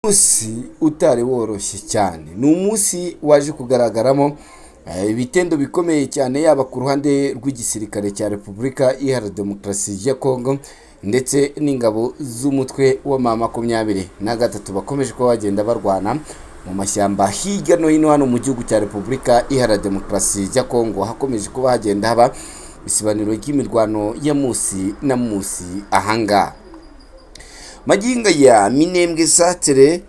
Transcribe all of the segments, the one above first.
Umunsi utari woroshye cyane, ni umunsi waje kugaragaramo ibitendo bikomeye cyane, yaba ku ruhande rw'igisirikare cya Repubulika Iharanira Demokarasi ya Kongo ndetse n'ingabo z'umutwe wa M23 bakomeje kuba bagenda barwana mu mashyamba hirya no hino hano mu gihugu cya Repubulika Iharanira Demokarasi ya Kongo. Hakomeje kuba hagenda haba isibaniro ry'imirwano ya musi na musi ahangaha. Magingo ya Minembwe Centre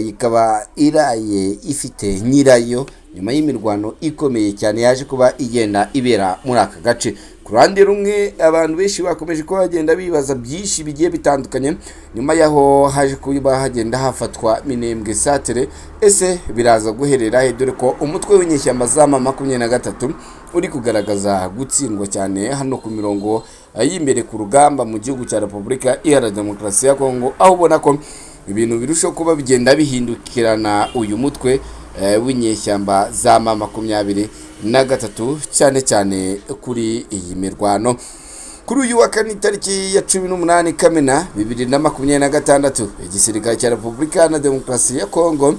ikaba iraye ifite nyirayo nyuma y'imirwano ikomeye cyane yaje kuba igenda ibera muri aka gace. Ku ruhande rumwe abantu benshi bakomeje kuba bagenda bibaza byinshi bigiye bitandukanye nyuma yaho haje kuba hagenda hafatwa Minembwe Centre. Ese biraza guherera he, dore ko umutwe w'inyeshyamba za M23 uri kugaragaza gutsindwa cyane hano ku mirongo y'imbere ku rugamba mu gihugu cya Repubulika Iharanira Demokarasi ya Kongo, aho ubona ko ibintu birushaho kuba bigenda bihindukirana uyu mutwe w'inyeshyamba za M23 cyane cyane kuri iyi mirwano. Kuri uyu wa kane tariki ya 18 Kamena 2026 igisirikare cya Repubulika Iharanira Demokarasi ya Kongo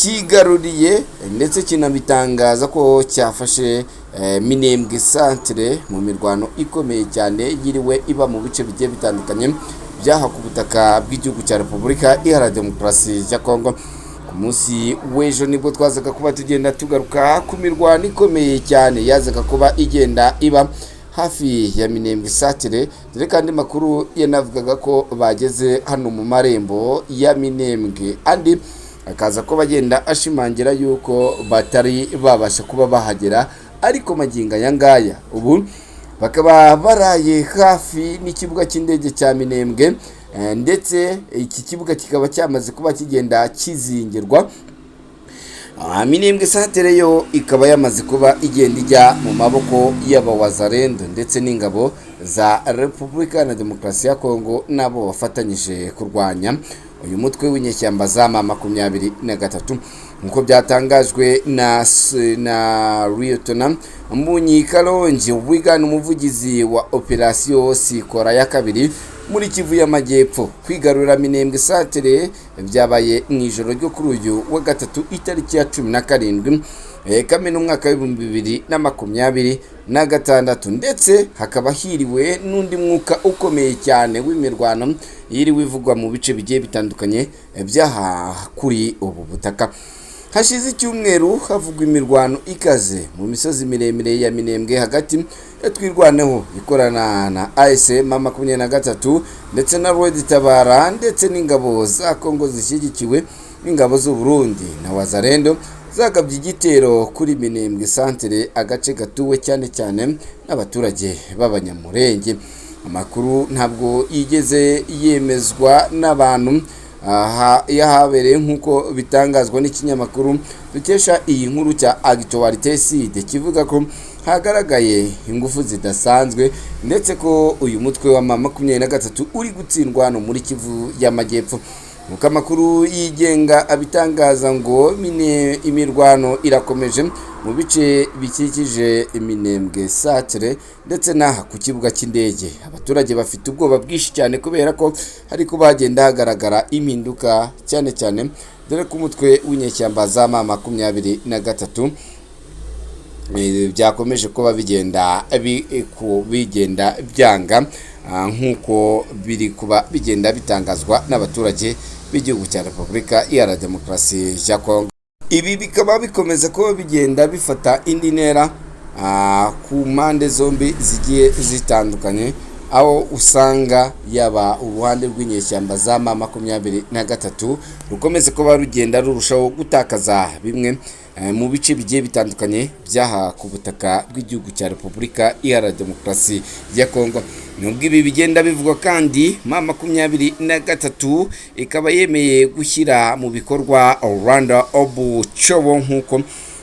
kigaruriye ndetse kinabitangaza ko cyafashe Minembwe Centre mu mirwano ikomeye cyane yiriwe iba mu bice bigiye bitandukanye byaha ku butaka bw'igihugu cya Repubulika Iharanira Demokarasi ya Kongo. Ku munsi w'ejo nibwo twazaga kuba tugenda tugaruka ku mirwano ikomeye cyane yazaga kuba igenda iba hafi ya Minembwe Centre, dore kandi makuru yanavugaga ko bageze hano mu marembo ya Minembwe, andi akaza ko bagenda ashimangira yuko batari babasha kuba bahagera, ariko magingo aya ngaya ubu bakaba baraye hafi n'ikibuga cy'indege cya Minembwe, ndetse iki kibuga kikaba cyamaze kuba kigenda kizingirwa. Minembwe Centre yo ikaba yamaze kuba igenda ijya mu maboko y'abawazarendo ndetse n'ingabo za Repubulika Iharanira Demokarasi ya Kongo nabo bafatanyije kurwanya uyu mutwe w'inyeshyamba za M23 nkuko byatangajwe na Lieutenant Mbunyi Kalonji wigana umuvugizi wa Operation Sikora ya kabiri muri Kivu y'Amajyepfo. Kwigarurira Minembwe Centre byabaye mu ijoro ryo kuri uyu wa gatatu itariki ya 17 Kamena umwaka wa 2026, ndetse hakaba hiriwe n'undi mwuka ukomeye cyane w'imirwano yiriwe ivugwa mu bice bigiye bitandukanye byaha kuri ubu butaka. Hashize icyumweru havugwa imirwano ikaze mu misozi miremire ya Minembwe hagati ya Twirwaneho ikorana na ASM M23 ndetse na Red Tabara ndetse n'ingabo za Kongo zishyigikiwe n'ingabo z'u Burundi na Wazarendo zagabye igitero kuri Minembwe Centre, agace gatuwe cyane cyane n'abaturage b'abanyamurenge. Amakuru ntabwo yigeze yemezwa n'abantu yahabereye nk'uko bitangazwa n'ikinyamakuru dukesha iyi nkuru cya Actualité Sud, kivuga ko hagaragaye ingufu zidasanzwe ndetse ko uyu mutwe wa M23 uri gutsindwa no muri Kivu y'Amajyepfo. Nuko amakuru yigenga abitangaza ngo imirwano irakomeje mu bice bikikije Minembwe Centre ndetse n'aha ku kibuga cy'indege. Abaturage bafite ubwoba bwinshi cyane kubera ko hari kuba hagenda hagaragara impinduka cyane cyane, dore ko umutwe w'inyeshyamba za M23 byakomeje kuba bigenda byanga nk'uko biri kuba bigenda bitangazwa n'abaturage b'igihugu cya Repubulika Iharanira Demokarasi ya Kongo. Ibi bikaba bikomeza kuba bigenda bifata indi ntera ku mpande zombi zigiye zitandukanye, aho usanga yaba uruhande rw'inyeshyamba za M23 rukomeze kuba rugenda rurushaho gutakaza bimwe mu bice bigiye bitandukanye byaha ku butaka bw'igihugu cya Repubulika Iharanira Demokarasi ya Kongo. Nubwo ibi bigenda bivugwa kandi M23 ikaba yemeye gushyira mu bikorwa Rwanda Obuchobo nk'uko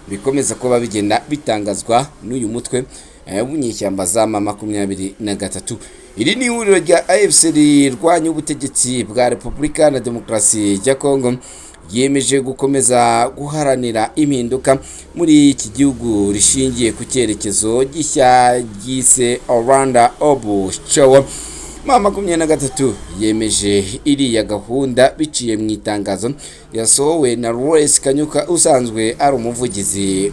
bikomeza kuba bigenda bitangazwa n'uyu mutwe w'inyeshyamba za M23. Iri ni ihuriro rya AFC rirwanya ubutegetsi bwa Repubulika Iharanira Demokarasi ya Kongo yemeje gukomeza guharanira impinduka muri iki gihugu rishingiye ku cyerekezo gishya gise Rwanda Obuchobo. M23 yemeje iriya gahunda biciye mu itangazo yasohowe na Louis Kanyuka usanzwe ari umuvugizi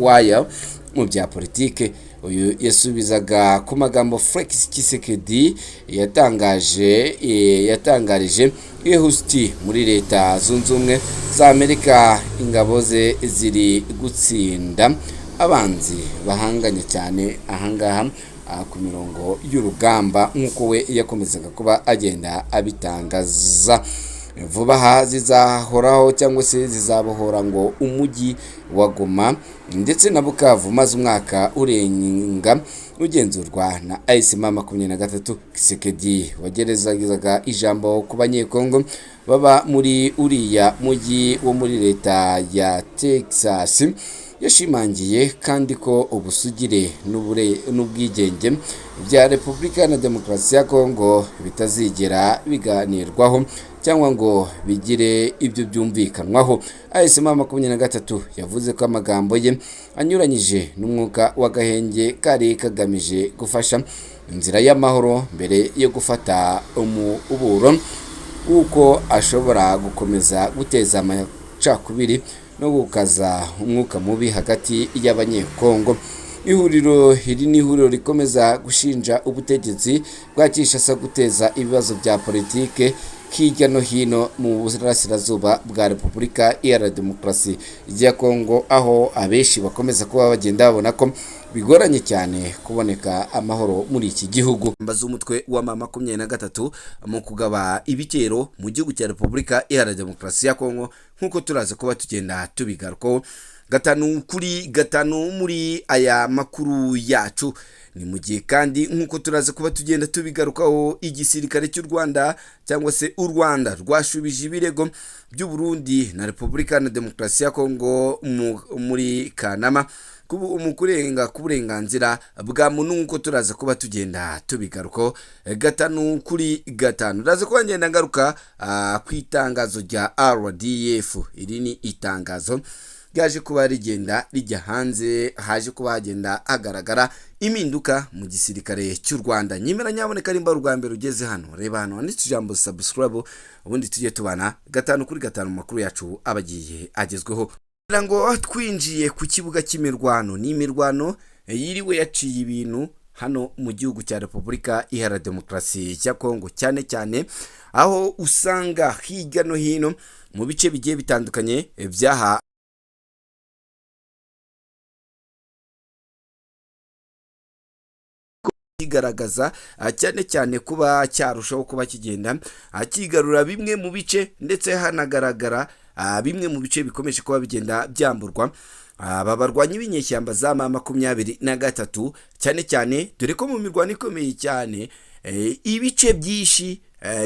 waya mu bya politike. Uyu yasubizaga ku magambo Felix Tshisekedi yatangarije Houston muri Leta Zunze Ubumwe za Amerika ingabo ze ziri gutsinda abanzi bahanganye cyane ahangaha ku mirongo y'urugamba nk'uko we yakomezaga kuba agenda abitangaza. Vuba aha zizahoraho cyangwa se zizabohora ngo umujyi wa Goma ndetse na Bukavu maze umwaka urenga ugenzurwa na M23. Tshisekedi wagerezaga ijambo ku banyekongo baba muri uriya mujyi wo muri leta ya Texas, yashimangiye kandi ko ubusugire n'ubwigenge bya Repubulika na Demokarasi ya Kongo bitazigera biganirwaho cyangwa ngo bigire ibyo byumvikanwaho. M23 yavuze ko amagambo ye anyuranyije n'umwuka w'agahenge kari kagamije gufasha inzira y'amahoro mbere yo gufata umuburo uko ashobora gukomeza guteza amacakubiri no gukaza umwuka mubi hagati y'abanyekongo. Ihuriro iri ni ihuriro rikomeza gushinja ubutegetsi bwa Kinshasa guteza ibibazo bya politike hirya no hino mu burasirazuba bwa Repubulika Iharanira Demokarasi ya Kongo, aho abenshi bakomeza kuba bagenda babona ko bigoranye cyane kuboneka amahoro muri iki gihugu. Mbaza umutwe wa M23 mu kugaba ibitero mu gihugu cya Repubulika Iharanira Demokarasi ya Kongo nk'uko turaza kuba tugenda tubigarukaho gatanu kuri gatanu muri aya makuru yacu. Ni mu gihe kandi nk'uko turaza kuba tugenda tubigarukaho igisirikare cy'u Rwanda cyangwa se u Rwanda rwashubije ibirego by'u Burundi na Repubulika na Demokarasi ya Kongo muri Kanama mu kurenga ku burenganzira bwa muntu nk'uko turaza kuba tugenda tubigarukaho gatanu kuri gatanu. Turaza kuba ngenda ngaruka ku itangazo rya RDF. Iri ni itangazo ryaje kuba rigenda rijya hanze, haje kuba hagenda hagaragara impinduka mu gisirikare cy'u Rwanda. Nyimera nyaboneka ari mba rwa mbere ugeze hano, reba hano handitse ijambo subscribe, ubundi tujye tubana gatanu kuri gatanu mu makuru yacu abagiye agezweho. Ngo twinjiye ku kibuga cy'imirwano, ni imirwano yiriwe yaciye ibintu hano mu gihugu cya Repubulika Iharanira Demokarasi ya Kongo, cyane cyane aho usanga hirya no hino mu bice bigiye bitandukanye byaha kigaragaza cyane cyane kuba cyarushaho kuba kigenda kigarura bimwe mu bice, ndetse hanagaragara bimwe mu bice bikomeje kuba bigenda byamburwa aba barwanyi b'inyeshyamba za M23, cyane cyane dore ko mu mirwano ikomeye cyane ibice byinshi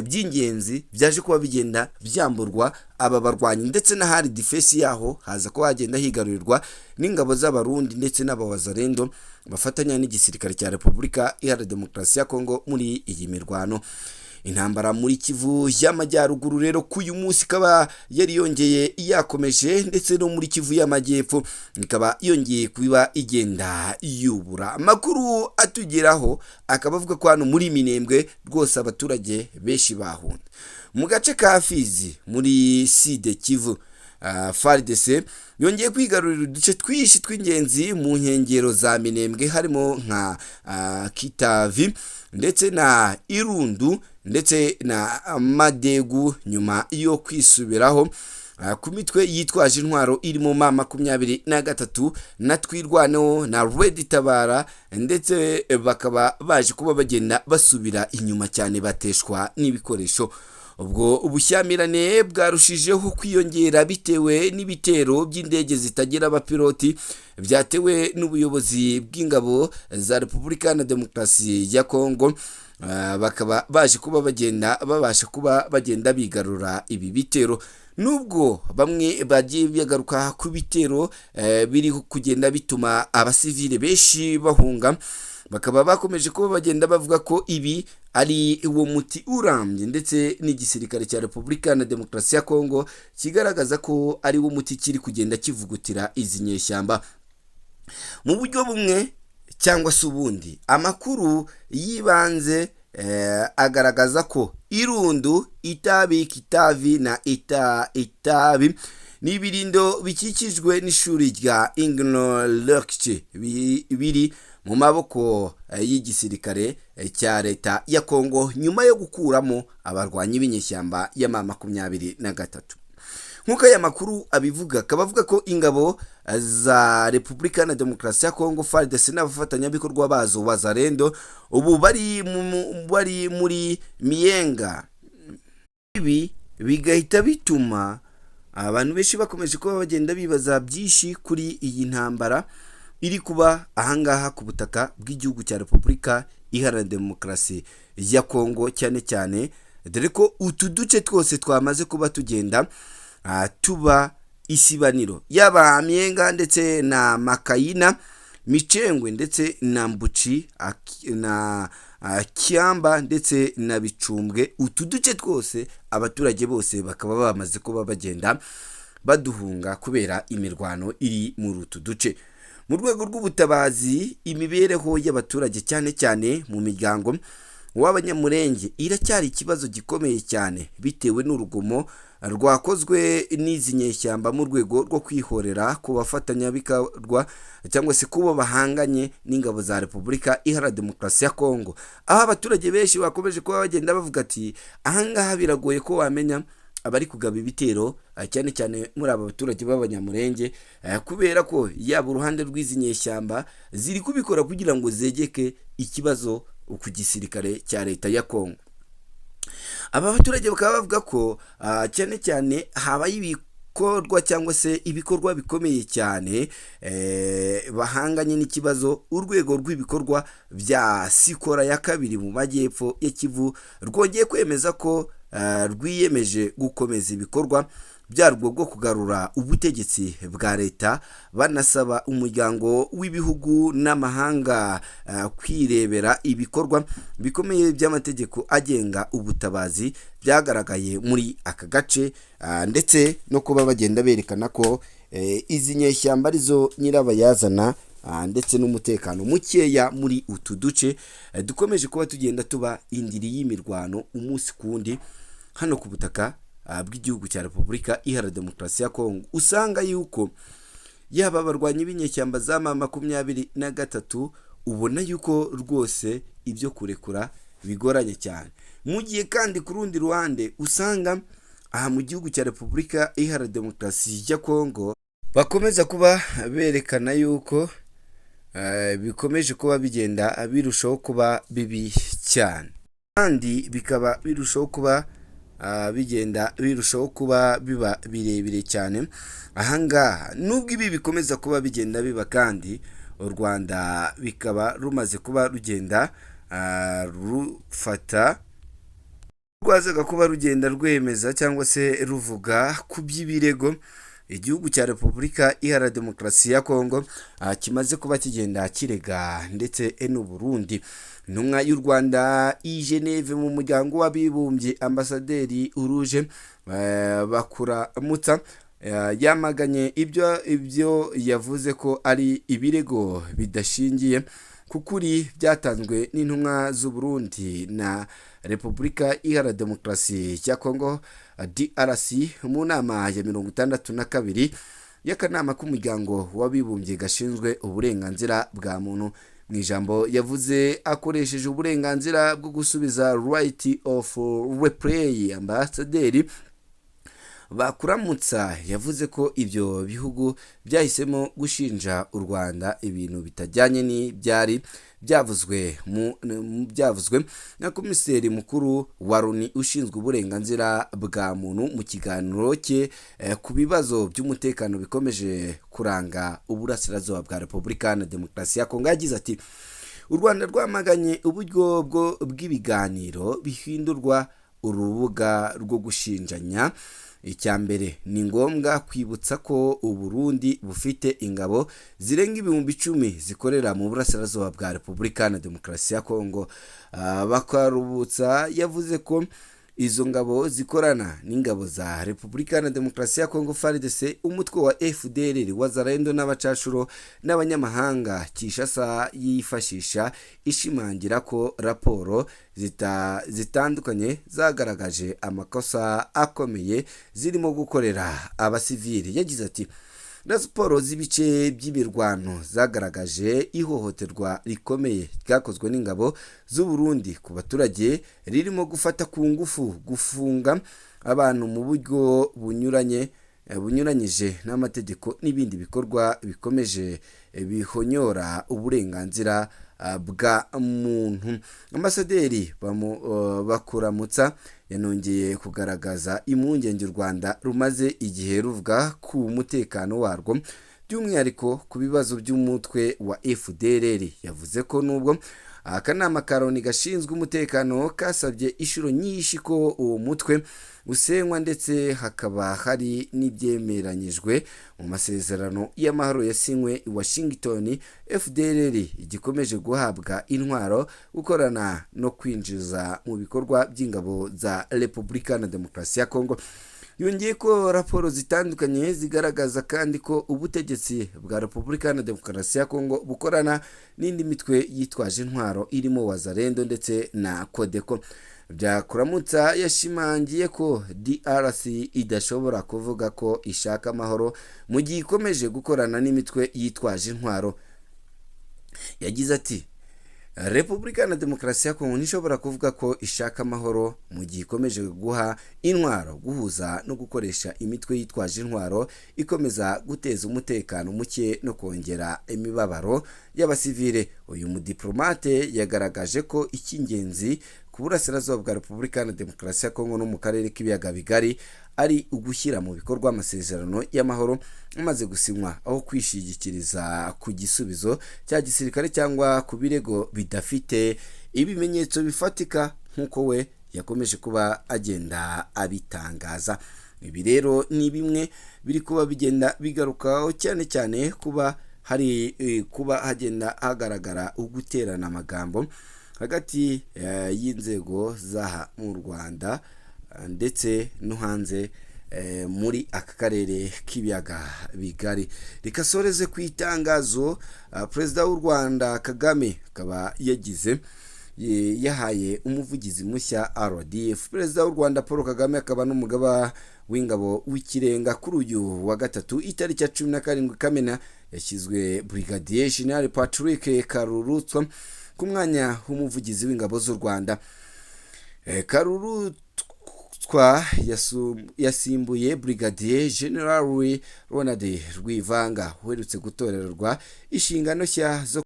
by'ingenzi byaje kuba bigenda byamburwa aba barwanyi, ndetse na hari defense yaho haza kuba hagenda higarurirwa n'ingabo z'abarundi ndetse n'abawazarendo bafatanya n'igisirikare cya Repubulika Iharanira Demokarasi ya Kongo muri iyi mirwano. Intambara muri Kivu y'Amajyaruguru rero kuyu munsi kaba yari yongeye yakomeje, ndetse no muri Kivu y'Amajyepfo ikaba yongeye kuba igenda yubura. Amakuru atugeraho akaba avuga ko hano muri Minembwe rwose abaturage benshi bahunze mu gace ka Fizi muri Sud Kivu. FARDC yongeye kwigarurira uduce twishi tw'ingenzi mu nkengero za Minembwe harimo nka Kitavi ndetse na Irundu ndetse na Madegu, nyuma yo kwisubiraho ku mitwe yitwaje intwaro irimo M23 na Twirwaneho na Red Tabara, ndetse bakaba baje kuba bagenda basubira inyuma cyane bateshwa n'ibikoresho. Ubwo ubushyamirane bwarushijeho kwiyongera bitewe n'ibitero by'indege zitagira abapiloti byatewe n'ubuyobozi bw'ingabo za Repubulika na Demokarasi ya Kongo. Bakaba baje kuba babasha kuba bagenda bigarura ibi bitero, nubwo bamwe bagiye bagaruka ku bitero biri kugenda bituma abasivile benshi bahunga. Bakaba bakomeje kuba bagenda bavuga ko ibi ari uwo muti urambye, ndetse n'igisirikare cya Repubulika na Demokarasi ya Kongo kigaragaza ko ari wo muti kiri kugenda kivugutira izi nyeshyamba mu buryo bumwe cyangwa se ubundi. Amakuru yibanze agaragaza ko irundu, itabi, kitabi na itabi n'ibirindo bikikijwe n'ishuri rya Ingnorlökje biri mu maboko y'igisirikare cya leta ya Kongo nyuma yo gukuramo abarwanyi b'inyeshyamba ya M23. nk'uko aya makuru abivuga, akaba avuga ko ingabo za Repubulika na Demokarasi ya Kongo FARDC n'abafatanyabikorwa bazo Wazalendo ubu bari muri Miyenga. Ibi bigahita bituma abantu benshi bakomeje kuba bagenda bibaza byinshi kuri iyi ntambara iri kuba ahangaha ku butaka bw'igihugu cya Repubulika Iharanira Demokarasi ya Kongo, cyane cyane dore ko utu duce twose twamaze kuba tugenda tuba isibaniro, yaba Miyenga ndetse na Makayina, Micengwe ndetse na Mbuci na Kiamba ndetse na Bicumbwe. Utu duce twose abaturage bose bakaba bamaze kuba bagenda baduhunga kubera imirwano iri muri utu duce. Mu rwego rw'ubutabazi, imibereho y'abaturage cyane cyane mu miryango w'Abanyamurenge iracyari ikibazo gikomeye cyane bitewe n'urugomo rwakozwe n'izi nyeshyamba mu rwego rwo kwihorera ku bafatanyabikorwa cyangwa se kubo bahanganye n'ingabo za Repubulika Iharanira Demokarasi ya Kongo. Aho abaturage benshi bakomeje kuba bagenda bavuga ati ahangaha biragoye ko wamenya abari kugaba ibitero cyane cyane muri aba baturage b'Abanyamurenge, kubera ko yaba uruhande rw'izi nyeshyamba ziri kubikora kugira ngo zegeke ikibazo ku gisirikare cya leta ya Kongo. Aba baturage bakaba bavuga ko cyane cyane habaye ibikorwa cyangwa se ibikorwa bikomeye cyane bahanganye n'ikibazo. Urwego rw'ibikorwa bya Sikora ya kabiri mu majyepfo ya Kivu rwongeye kwemeza ko rwiyemeje gukomeza ibikorwa byarwo bwo kugarura ubutegetsi bwa leta, banasaba umuryango w'ibihugu n'amahanga kwirebera ibikorwa bikomeye by'amategeko agenga ubutabazi byagaragaye muri aka gace, ndetse no kuba bagenda berekana ko izi nyeshyamba arizo nyirabayazana ndetse n'umutekano mukeya muri utu duce dukomeje kuba tugenda tuba indiri y'imirwano umunsi kundi hano ku butaka bw'igihugu cya Repubulika Iharanira Demokarasi ya Kongo. Usanga yuko yaba abarwanyi b'inyeshyamba za M23 ubona yuko rwose ibyo kurekura bigoranye cyane, mu gihe kandi ku rundi ruhande usanga aha mu gihugu cya Repubulika Iharanira Demokarasi ya Kongo bakomeza kuba berekana yuko bikomeje kuba bigenda birushaho kuba bibi cyane, kandi bikaba birushaho kuba biba birebire cyane. Ahangaha nubwo ibi bikomeza kuba bigenda biba, kandi u Rwanda bikaba rumaze kuba rugenda rwazaga kuba rugenda rwemeza cyangwa se ruvuga ku by'ibirego igihugu cya Repubulika Iharanira Demokarasi ya Kongo kimaze kuba kigenda kirega ndetse n'u Burundi. Intumwa y'u Rwanda i Geneve mu muryango w'abibumbye, Ambasaderi Uruje Bakuramutsa yamaganye ibyo yavuze ko ari ibirego bidashingiye ku kuri byatanzwe n'intumwa z'u Burundi na Repubulika Iharanira Demokarasi ya Kongo DRC mu nama ya 62 y'akanama k'umuryango w'abibumbye gashinzwe uburenganzira bwa muntu. Mu ijambo yavuze akoresheje uburenganzira bwo gusubiza right of replay, Ambasaderi Bakuramutsa yavuze ko ibyo bihugu byahisemo gushinja u Rwanda ibintu bitajyanye n'ibyari byavuzwe na Komiseri Mukuru wa Loni ushinzwe uburenganzira bwa muntu mu kiganiro cye ku bibazo by'umutekano bikomeje kuranga uburasirazuba bwa Repubulika na Demokarasi ya Kongo. Yagize ati u Rwanda rwamaganye uburyo bw'ibiganiro bihindurwa urubuga rwo gushinjanya. Icya mbere ni ngombwa kwibutsa ko u Burundi bufite ingabo zirenga 10,000 zikorera mu burasirazuba bwa Repubulika na Demokarasi ya Kongo. Bakarubutsa yavuze ko izo ngabo zikorana n'ingabo za Repubulika na Demokarasi ya Kongo FARDC, umutwe wa FDLR, Wazalendo n'abacashuro n'abanyamahanga Kinshasa yifashisha ishimangira ko raporo zitandukanye zagaragaje amakosa akomeye zirimo gukorera abasivili. Yagize ati raporo z'ibice by'imirwano zagaragaje ihohoterwa rikomeye ryakozwe n'ingabo z'u Burundi ku baturage, ririmo gufata ku ngufu, gufunga abantu mu buryo bunyuranyije n'amategeko n'ibindi bikorwa bikomeje bihonyora uburenganzira bwa muntu. Ambasaderi Bakuramutsa yanongeye kugaragaza impungenge u Rwanda rumaze igihe ruvuga ku mutekano warwo, by'umwihariko ku bibazo by'umutwe wa FDLR. Yavuze ko nubwo akanama ka Loni gashinzwe umutekano kasabye inshuro nyinshi ko uwo mutwe usenywa ndetse hakaba hari n'ibyemeranyijwe mu masezerano y'amahoro yasinywe i Washington, FDLR igikomeje guhabwa intwaro, gukorana no kwinjiza mu bikorwa by'ingabo za Repubulika na Demokarasi ya Kongo. Yongeye ko raporo zitandukanye zigaragaza kandi ko ubutegetsi bwa Repubulika na Demokarasi ya Kongo bukorana n'indi mitwe yitwaje intwaro irimo Wazalendo ndetse na Codeco. Byakuramutsa yashimangiye ko DRC idashobora kuvuga ko ishaka amahoro mu gihe ikomeje gukorana n'imitwe yitwaje intwaro. Yagize ati Repubulika na Demokarasi ya Kongo ntishobora kuvuga ko ishaka amahoro mu gihe ikomeje guha intwaro, guhuza no gukoresha imitwe yitwaje intwaro ikomeza guteza umutekano muke no kongera imibabaro y'abasivile. Uyu mudiplomate yagaragaje ko icy'ingenzi ku burasirazuba bwa Repubulika na Demokarasi ya Kongo no mu karere k'ibiyaga bigari ari ugushyira mu bikorwa amasezerano y'amahoro amaze gusinywa, aho kwishigikiriza ku gisubizo cya gisirikare cyangwa ku birego bidafite ibimenyetso bifatika nk'uko we yakomeje kuba agenda abitangaza. Ibi rero ni bimwe biri kuba bigenda bigarukaho cyane cyane kuba hagenda hagaragara uguterana amagambo hagati y'inzego zaha mu Rwanda ndetse no hanze muri aka karere k'ibiyaga bigari. Rikasoreze ku itangazo Perezida w'u Rwanda Kagame akaba yahaye umuvugizi mushya RDF. Perezida w'u Rwanda Paul Kagame akaba n'umugaba w'ingabo w'ikirenga kuri uyu wa gatatu itariki ya 17 Kamena yashyizwe Brigadier General Patrick Karurutswa ku mwanya w'umuvugizi w'ingabo z'u Rwanda. Karurutswa yasimbuye Brigadier General Ronald Rwivanga uherutse gutorerwa inshingano nshya zo